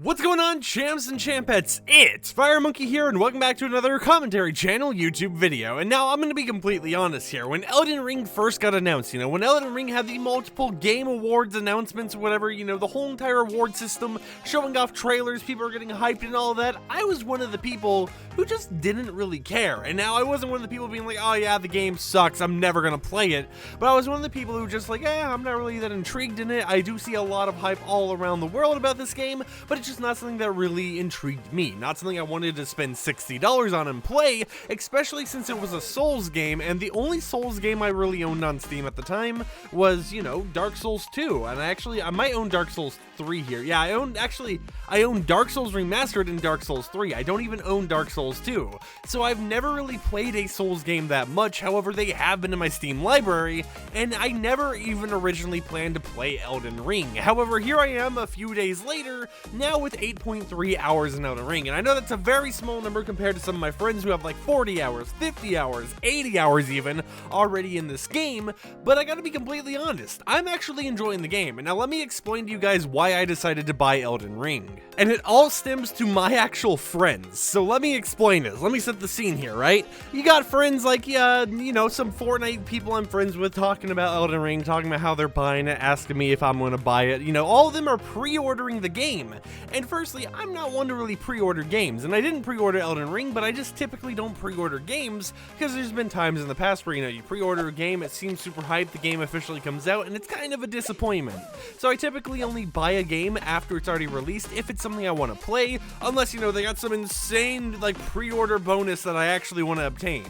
What's going on, champs and champettes? It's FireMonkey here, and welcome back to another commentary channel YouTube video. And now I'm gonna be completely honest here. When Elden Ring first got announced, when Elden Ring had the multiple game awards announcements or whatever, the whole entire award system, showing off trailers, people are getting hyped and all that, I was one of the people who just didn't really care. And now I wasn't one of the people being like, oh yeah, the game sucks, I'm never gonna play it. But I was one of the people who just like, I'm not really that intrigued in it. I do see a lot of hype all around the world about this game, but it's just not something that really intrigued me. Not something I wanted to spend $60 on and play, especially since it was a Souls game, and the only Souls game I really owned on Steam at the time was, Dark Souls 2. And I might own Dark Souls 3 here. Yeah, I own Dark Souls Remastered and Dark Souls 3. I don't even own Dark Souls 2. So I've never really played a Souls game that much. However, they have been in my Steam library, and I never even originally planned to play Elden Ring. However, here I am a few days later, now with 8.3 hours in Elden Ring. And I know that's a very small number compared to some of my friends who have like 40 hours, 50 hours, 80 hours even already in this game, but I gotta be completely honest, I'm actually enjoying the game. And now let me explain to you guys why I decided to buy Elden Ring. And it all stems to my actual friends. So let me explain this. Let me set the scene here, right? You got friends like, some Fortnite people I'm friends with talking about Elden Ring, talking about how they're buying it, asking me if I'm gonna buy it. All of them are pre-ordering the game. And firstly, I'm not one to really pre-order games. And I didn't pre-order Elden Ring, but I just typically don't pre-order games because there's been times in the past where, you pre-order a game, it seems super hyped, the game officially comes out, and it's kind of a disappointment. So I typically only buy a game after it's already released if it's something I want to play, unless, they got some insane, pre-order bonus that I actually want to obtain.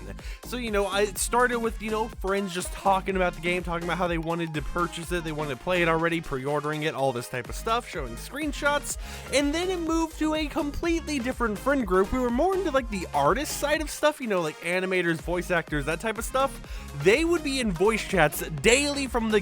So, I started with, friends just talking about the game, talking about how they wanted to purchase it, they wanted to play it already, pre-ordering it, all this type of stuff, showing screenshots, and then it moved to a completely different friend group who were more into, the artist side of stuff, like animators, voice actors, that type of stuff. They would be in voice chats daily from the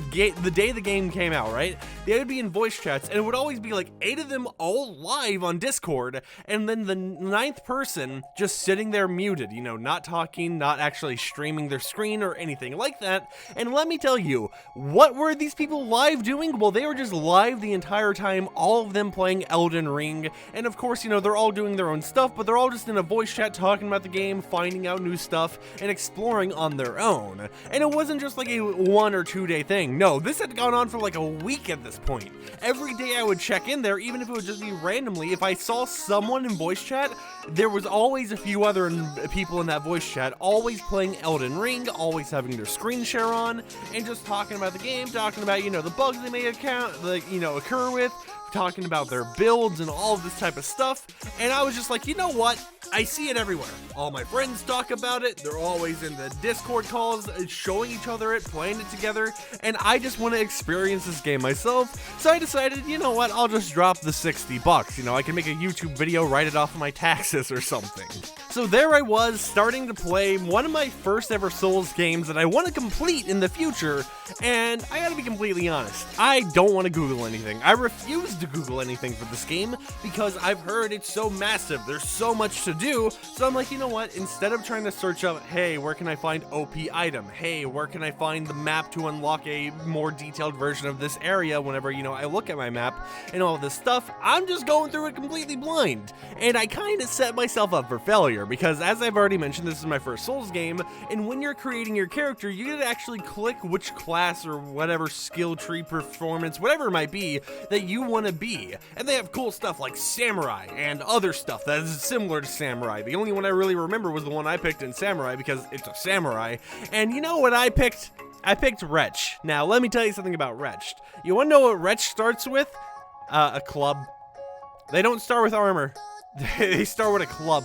day the game came out, right? They would be in voice chats, and it would always be 8 of them all live on Discord, and then the 9th person just sitting there muted, not talking, not actually streaming their screen or anything like that. And let me tell you, what were these people live doing? Well, they were just live the entire time, all of them playing Elden Ring, and of course, they're all doing their own stuff, but they're all just in a voice chat talking about the game, finding out new stuff, and exploring on their own. And it wasn't just a 1 or 2 day thing. No, this had gone on for a week at this point. Every day I would check in there, even if it would just be randomly. If I saw someone in voice chat, there was always a few other people in that voice chat, always playing Elden Ring, always having their screen share on, and just talking about the game, talking about, the bugs they may occur with, talking about their builds and all of this type of stuff. And I was just like, you know what? I see it everywhere. All my friends talk about it. They're always in the Discord calls, showing each other it, playing it together. And I just want to experience this game myself. So I decided, you know what? I'll just drop the $60. I can make a YouTube video, write it off of my taxes or something. So there I was, starting to play one of my first ever Souls games that I want to complete in the future. And I gotta be completely honest, I don't want to Google anything. I refuse to Google anything for this game because I've heard it's so massive. There's so much to do. So I'm like, you know what? Instead of trying to search up, hey, where can I find OP item? Hey, where can I find the map to unlock a more detailed version of this area whenever, I look at my map and all this stuff, I'm just going through it completely blind. And I kind of set myself up for failure because, as I've already mentioned, this is my first Souls game, and when you're creating your character, you get to actually click which class or whatever skill tree, performance, whatever it might be that you want to be. And they have cool stuff like Samurai and other stuff that is similar to Samurai. The only one I really remember was the one I picked in Samurai because it's a Samurai. And you know what I picked? I picked Wretch. Now, let me tell you something about Wretch. You want to know what Wretch starts with? A club. They don't start with armor. They start with a club.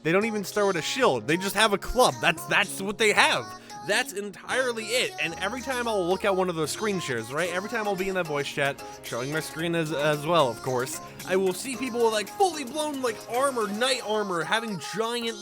They don't even start with a shield. They just have a club. That's what they have. That's entirely it. And every time I'll look at one of those screen shares, right? Every time I'll be in that voice chat, showing my screen as well, of course, I will see people with fully blown armor, knight armor, having giant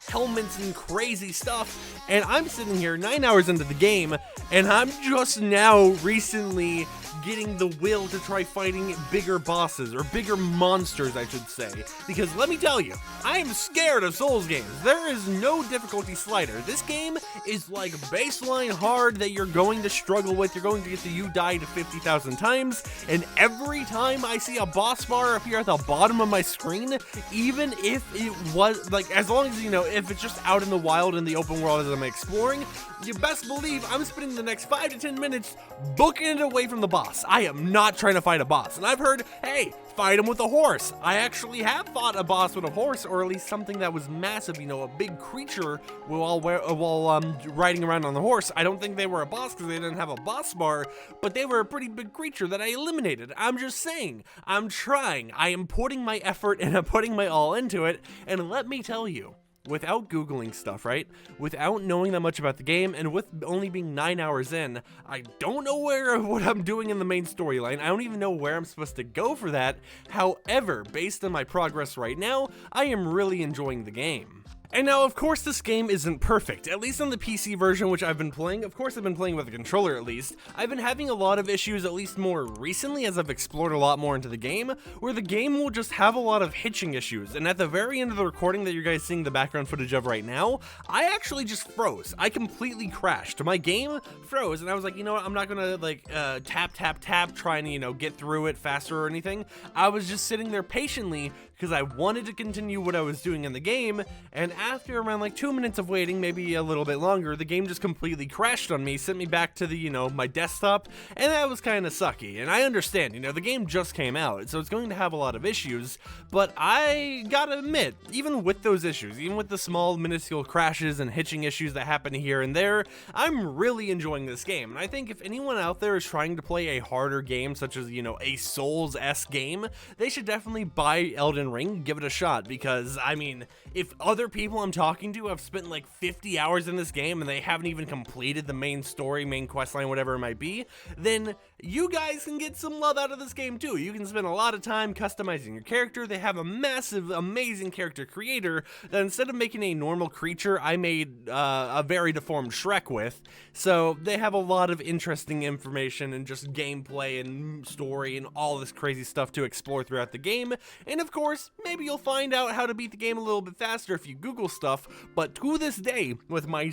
helmets and crazy stuff, and I'm sitting here 9 hours into the game, and I'm just now recently getting the will to try fighting bigger bosses, or bigger monsters I should say, because let me tell you, I am scared of Souls games. There is no difficulty slider. This game is like baseline hard that you're going to struggle with. You're going to get to you die to 50,000 times, and every time I see a boss bar appear at the bottom of my screen, even if it was like, as long as you know, if it's just out in the wild in the open world as I'm exploring, you best believe I'm spending the next 5 to 10 minutes booking it away from the boss. I am not trying to fight a boss, and I've heard, hey, fight him with a horse. I actually have fought a boss with a horse, or at least something that was massive, you know, a big creature while riding around on the horse. I don't think they were a boss because they didn't have a boss bar, but they were a pretty big creature that I eliminated. I'm just saying, I'm trying. I am putting my effort and I'm putting my all into it, and let me tell you, without Googling stuff, right? Without knowing that much about the game, and with only being 9 hours in, I don't know what I'm doing in the main storyline. I don't even know where I'm supposed to go for that. However, based on my progress right now, I am really enjoying the game. And now, of course, this game isn't perfect, at least on the PC version, which I've been playing. Of course, I've been playing with a controller, at least. I've been having a lot of issues, at least more recently, as I've explored a lot more into the game, where the game will just have a lot of hitching issues. And at the very end of the recording that you guys seeing the background footage of right now, I actually just froze. I completely crashed. My game froze, and I was like, you know what, I'm not gonna, like, tap, trying to, you know, get through it faster or anything. I was just sitting there patiently, because I wanted to continue what I was doing in the game, and after around like 2 minutes of waiting, maybe a little bit longer, the game just completely crashed on me, sent me back to the, you know, my desktop, and that was kind of sucky. And I understand, you know, the game just came out, so it's going to have a lot of issues, but I gotta admit, even with those issues, even with the small minuscule crashes and hitching issues that happen here and there, I'm really enjoying this game. And I think if anyone out there is trying to play a harder game, such as, you know, a Souls-esque game, they should definitely buy Elden Ring, give it a shot, because I mean, if other people I'm talking to have spent like 50 hours in this game and they haven't even completed the main story, main questline, whatever it might be, then you guys can get some love out of this game too. You can spend a lot of time customizing your character. They have a massive, amazing character creator that instead of making a normal creature, I made a very deformed Shrek with. So they have a lot of interesting information and just gameplay and story and all this crazy stuff to explore throughout the game. And of course, maybe you'll find out how to beat the game a little bit faster if you Google stuff, but to this day, with my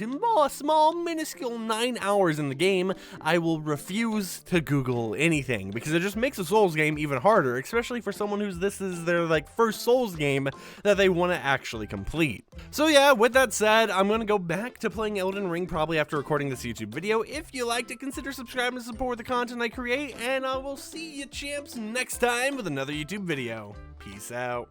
small, minuscule 9 hours in the game, I will refuse to Google anything, because it just makes a Souls game even harder, especially for someone who's this is their like first Souls game that they want to actually complete. So yeah, with that said, I'm gonna go back to playing Elden Ring probably after recording this YouTube video. If you liked it, consider subscribing to support the content I create, and I will see you champs next time with another YouTube video. Peace out.